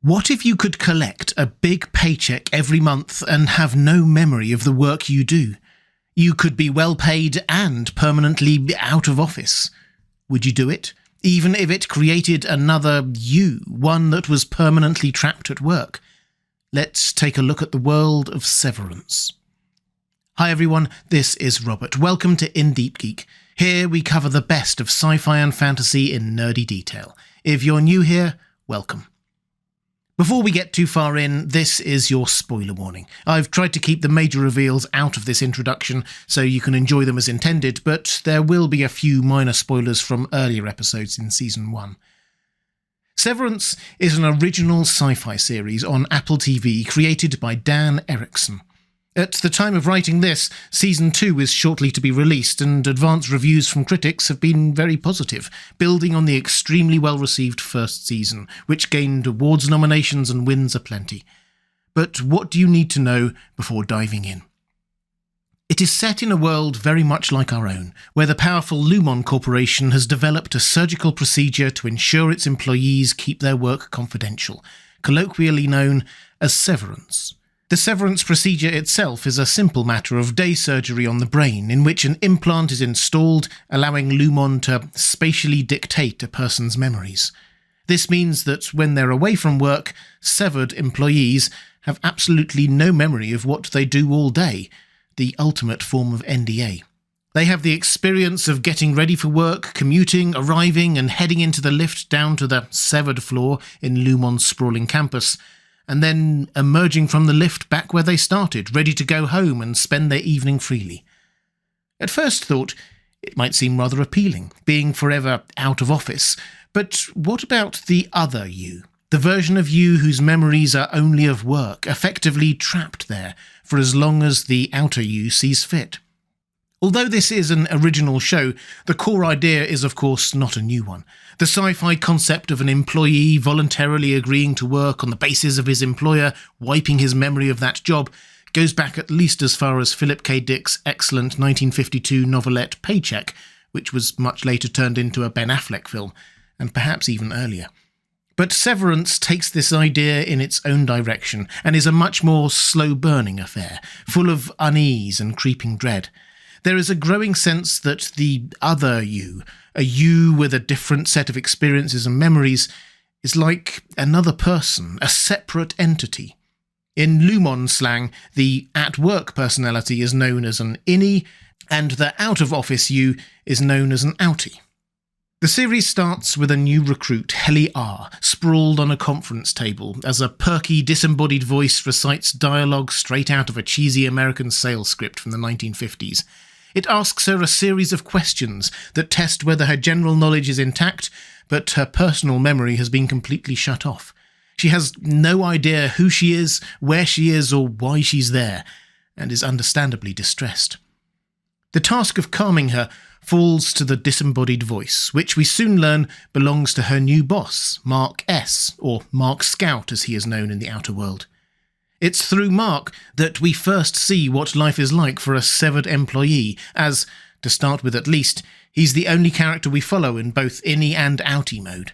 What if you could collect a big paycheck every month and have no memory of the work you do? You could be well paid and permanently out of office. Would you do it? Even if it created another you, one that was permanently trapped at work? Let's take a look at the world of Severance. Hi everyone, this is Robert. Welcome to In Deep Geek. Here we cover the best of sci-fi and fantasy in nerdy detail. If you're new here, welcome. Before we get too far in, this is your spoiler warning. I've tried to keep the major reveals out of this introduction so you can enjoy them as intended, but there will be a few minor spoilers from earlier episodes in Season 1. Severance is an original sci-fi series on Apple TV created by Dan Erickson. At the time of writing this, Season 2 is shortly to be released, and advance reviews from critics have been very positive, building on the extremely well-received first season, which gained awards nominations and wins aplenty. But what do you need to know before diving in? It is set in a world very much like our own, where the powerful Lumon Corporation has developed a surgical procedure to ensure its employees keep their work confidential, colloquially known as severance. The severance procedure itself is a simple matter of day surgery on the brain, in which an implant is installed, allowing Lumon to spatially dictate a person's memories. This means that when they're away from work, severed employees have absolutely no memory of what they do all day, the ultimate form of NDA. They have the experience of getting ready for work, commuting, arriving, and heading into the lift down to the severed floor in Lumon's sprawling campus, and then emerging from the lift back where they started, ready to go home and spend their evening freely. At first thought, it might seem rather appealing, being forever out of office, but what about the other you? The version of you whose memories are only of work, effectively trapped there for as long as the outer you sees fit. Although this is an original show, the core idea is of course not a new one. The sci-fi concept of an employee voluntarily agreeing to work on the basis of his employer wiping his memory of that job goes back at least as far as Philip K. Dick's excellent 1952 novelette Paycheck, which was much later turned into a Ben Affleck film, and perhaps even earlier. But Severance takes this idea in its own direction and is a much more slow-burning affair, full of unease and creeping dread. There is a growing sense that the other you, a you with a different set of experiences and memories, is like another person, a separate entity. In Lumon slang, the at-work personality is known as an innie, and the out-of-office you is known as an outie. The series starts with a new recruit, Helly R, sprawled on a conference table as a perky, disembodied voice recites dialogue straight out of a cheesy American sales script from the 1950s. It asks her a series of questions that test whether her general knowledge is intact, but her personal memory has been completely shut off. She has no idea who she is, where she is, or why she's there, and is understandably distressed. The task of calming her falls to the disembodied voice, which we soon learn belongs to her new boss, Mark S., or Mark Scout as he is known in the outer world. It's through Mark that we first see what life is like for a severed employee, as, to start with at least, he's the only character we follow in both innie and outie mode.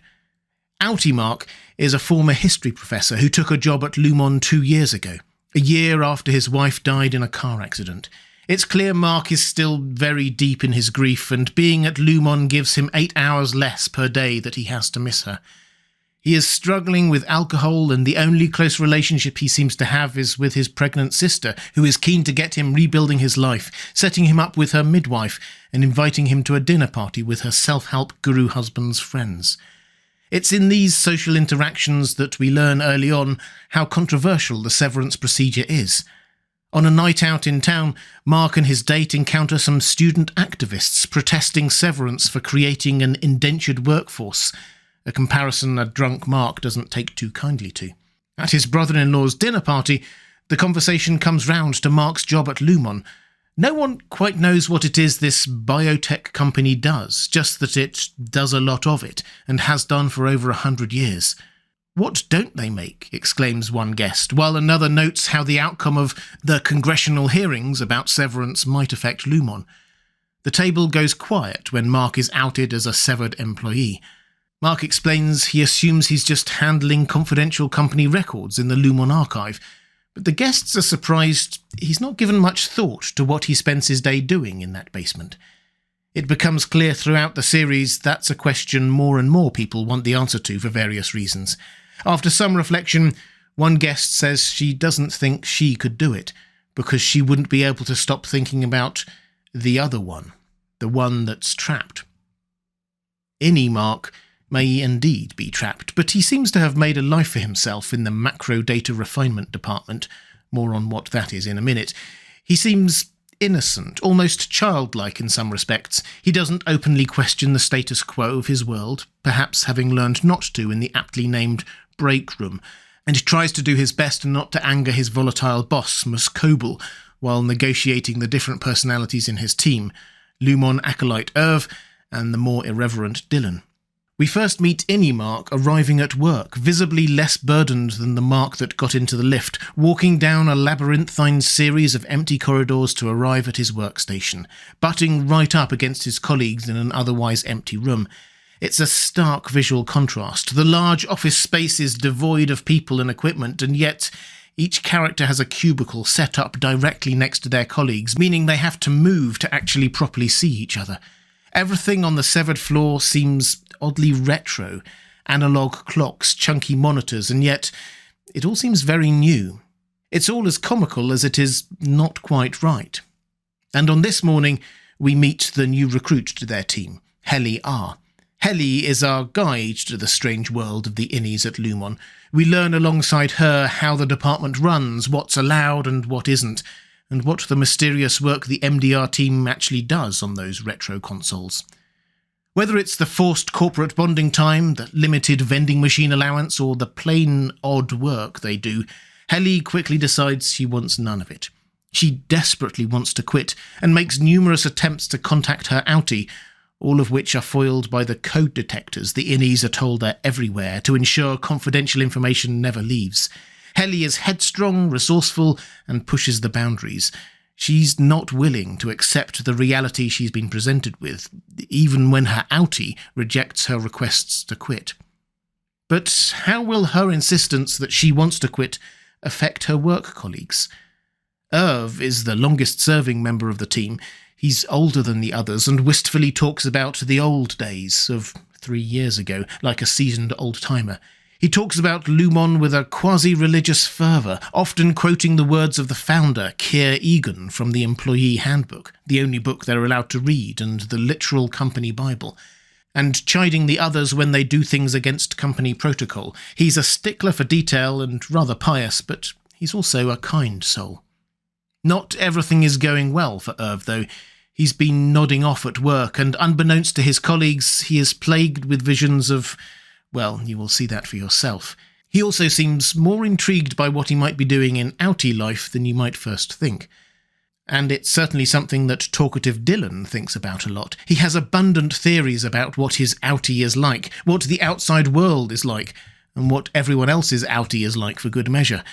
Outie Mark is a former history professor who took a job at Lumon 2 years ago, a year after his wife died in a car accident. It's clear Mark is still very deep in his grief, and being at Lumon gives him 8 hours less per day that he has to miss her. He is struggling with alcohol, and the only close relationship he seems to have is with his pregnant sister, who is keen to get him rebuilding his life, setting him up with her midwife, and inviting him to a dinner party with her self-help guru husband's friends. It's in these social interactions that we learn early on how controversial the severance procedure is. On a night out in town, Mark and his date encounter some student activists protesting severance for creating an indentured workforce, a comparison a drunk Mark doesn't take too kindly to. At his brother-in-law's dinner party, the conversation comes round to Mark's job at Lumon. No one quite knows what it is this biotech company does, just that it does a lot of it, and has done for over 100 years. "What don't they make?" exclaims one guest, while another notes how the outcome of the congressional hearings about severance might affect Lumon. The table goes quiet when Mark is outed as a severed employee. Mark explains he assumes he's just handling confidential company records in the Lumon archive, but the guests are surprised he's not given much thought to what he spends his day doing in that basement. It becomes clear throughout the series that's a question more and more people want the answer to for various reasons. After some reflection, one guest says she doesn't think she could do it, because she wouldn't be able to stop thinking about the other one, the one that's trapped. Mark may indeed be trapped, but he seems to have made a life for himself in the macro data refinement department. More on what that is in a minute. He seems innocent, almost childlike in some respects. He doesn't openly question the status quo of his world, perhaps having learned not to in the aptly named break room, and he tries to do his best not to anger his volatile boss, Muscobel, while negotiating the different personalities in his team, Lumon acolyte Irv and the more irreverent Dylan. We first meet Mark arriving at work, visibly less burdened than the Mark that got into the lift, walking down a labyrinthine series of empty corridors to arrive at his workstation, butting right up against his colleagues in an otherwise empty room. It's a stark visual contrast. The large office space is devoid of people and equipment, and yet each character has a cubicle set up directly next to their colleagues, meaning they have to move to actually properly see each other. Everything on the severed floor seems oddly retro, analogue clocks, chunky monitors, and yet it all seems very new. It's all as comical as it is not quite right. And on this morning, we meet the new recruit to their team, Helly R. Helly is our guide to the strange world of the innies at Lumon. We learn alongside her how the department runs, what's allowed and what isn't, and what the mysterious work the MDR team actually does on those retro consoles. Whether it's the forced corporate bonding time, the limited vending machine allowance, or the plain odd work they do, Helly quickly decides she wants none of it. She desperately wants to quit, and makes numerous attempts to contact her outie, all of which are foiled by the code detectors the innies are told are everywhere to ensure confidential information never leaves. Helly is headstrong, resourceful, and pushes the boundaries. She's not willing to accept the reality she's been presented with, even when her outie rejects her requests to quit. But how will her insistence that she wants to quit affect her work colleagues? Irv is the longest-serving member of the team. He's older than the others and wistfully talks about the old days of 3 years ago, like a seasoned old-timer. He talks about Lumon with a quasi-religious fervour, often quoting the words of the founder, Keir Egan, from the Employee Handbook, the only book they're allowed to read, and the literal company Bible, and chiding the others when they do things against company protocol. He's a stickler for detail and rather pious, but he's also a kind soul. Not everything is going well for Irv, though. He's been nodding off at work, and unbeknownst to his colleagues, he is plagued with visions of... well, you will see that for yourself. He also seems more intrigued by what he might be doing in outie life than you might first think. And it's certainly something that talkative Dylan thinks about a lot. He has abundant theories about what his outie is like, what the outside world is like, and what everyone else's outie is like for good measure.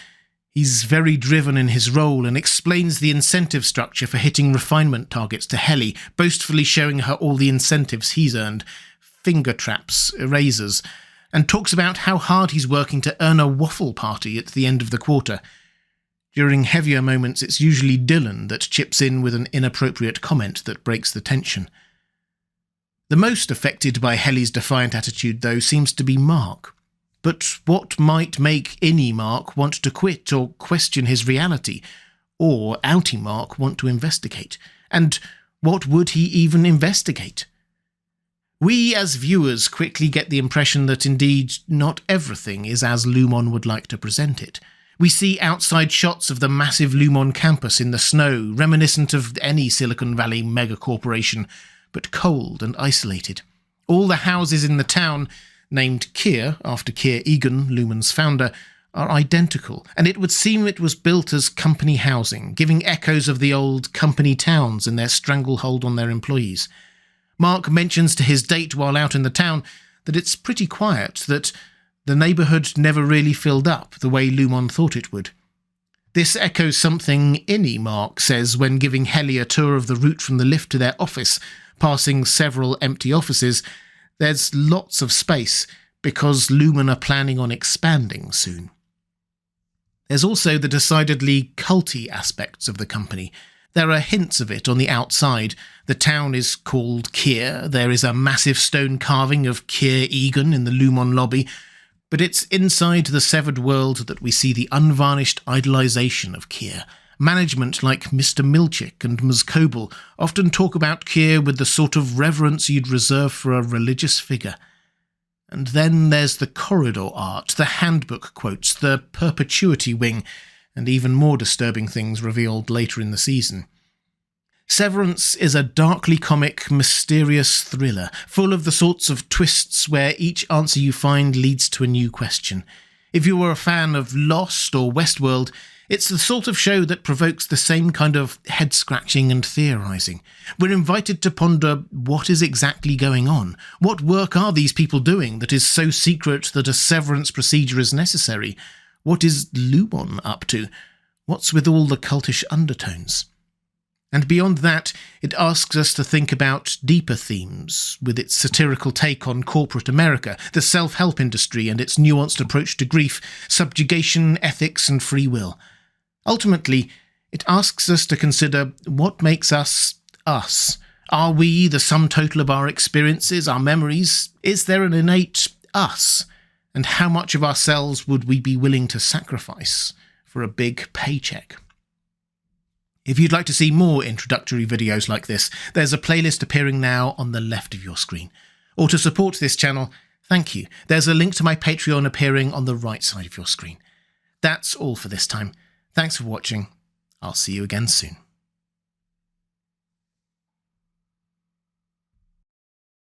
He's very driven in his role and explains the incentive structure for hitting refinement targets to Helly, boastfully showing her all the incentives he's earned, finger traps, erasers, and talks about how hard he's working to earn a waffle party at the end of the quarter. During heavier moments, it's usually Dylan that chips in with an inappropriate comment that breaks the tension. The most affected by Helly's defiant attitude, though, seems to be Mark. But what might make innie Mark want to quit or question his reality, or outie Mark want to investigate? And what would he even investigate? We, as viewers, quickly get the impression that indeed not everything is as Lumon would like to present it. We see outside shots of the massive Lumon campus in the snow, reminiscent of any Silicon Valley megacorporation, but cold and isolated. All the houses in the town, named Keir, after Keir Egan, Lumon's founder, are identical, and it would seem it was built as company housing, giving echoes of the old company towns and their stranglehold on their employees. Mark mentions to his date while out in the town that it's pretty quiet, that the neighbourhood never really filled up the way Lumon thought it would. This echoes something innie Mark says when giving Helly a tour of the route from the lift to their office, passing several empty offices, There's lots of space because Lumen are planning on expanding soon. There's also the decidedly culty aspects of the company. There are hints of it on the outside. The town is called Geer. There is a massive stone carving of Geer Egan in the Lumon lobby, but it's inside the severed world that we see the unvarnished idolization of Geer. Management like Mr. Milchick and Ms. Coble often talk about Geer with the sort of reverence you'd reserve for a religious figure. And then there's the corridor art, the handbook quotes, the perpetuity wing, and even more disturbing things revealed later in the season. Severance is a darkly comic, mysterious thriller, full of the sorts of twists where each answer you find leads to a new question. If you were a fan of Lost or Westworld, it's the sort of show that provokes the same kind of head-scratching and theorising. We're invited to ponder what is exactly going on. What work are these people doing that is so secret that a severance procedure is necessary? What is Lumon up to? What's with all the cultish undertones? And beyond that, it asks us to think about deeper themes, with its satirical take on corporate America, the self-help industry and its nuanced approach to grief, subjugation, ethics and free will. Ultimately, it asks us to consider what makes us us. Are we the sum total of our experiences, our memories? Is there an innate us? And how much of ourselves would we be willing to sacrifice for a big paycheck? If you'd like to see more introductory videos like this, there's a playlist appearing now on the left of your screen. Or to support this channel, thank you. There's a link to my Patreon appearing on the right side of your screen. That's all for this time. Thanks for watching. I'll see you again soon.